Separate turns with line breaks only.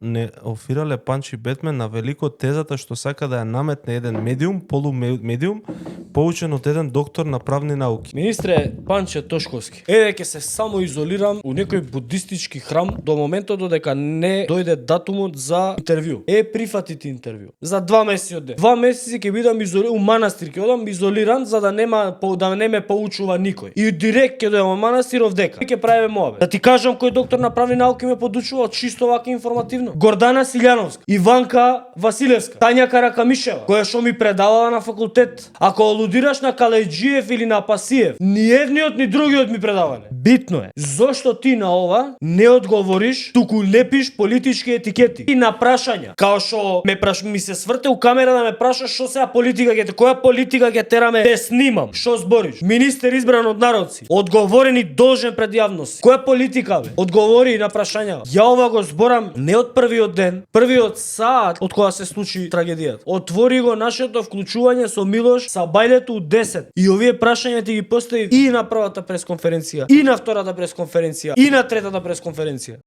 не офирале Панчи Бетмен на велико тезата што сака да ја наметне еден медиум, полумедиум, поучен од еден доктор на правни науки.
Министре Панче Тошковски, еве ќе се само изолирам у некој будистички храм до моментот додека не дојде датумот за интервју. Прифатите интервју. За 2 месеци од ден. 2 месеци ќе бидам изолиран у манастир, ќе одам изолиран за да да не ме поучува никој. И директ ќе дојдам во манастир овдека. Ќе правиме моабет. Да ти кажам кој доктор на правни науки ме подучува чисто вака информативно. Гордана Силјановска, Иванка Василевска, Тања Каракамишева, која што ми предавала на факултет. Ако алудираш на Калеџиев или на Пасиев, ни едниот ни другиот ми предавале. Битно е, зошто ти на ова не одговориш, туку лепиш политички етикети и на прашања. Као што ми се сврте у камера да ме прашаш што сега политика ќе која политика ќе тераме те снимам. Што збориш? Министер избран од народци, одговорени должен пред јавност. Која политика бе? Одговори на прашања. Ја ова го зборам не од првиот ден, првиот саат од кога се случи трагедијата. Отвори го нашето вклучување со Милош са бајлето у 10. И овие прашања ти ги постави и на првата пресконференција, и на втората пресконференција, и на третата пресконференција.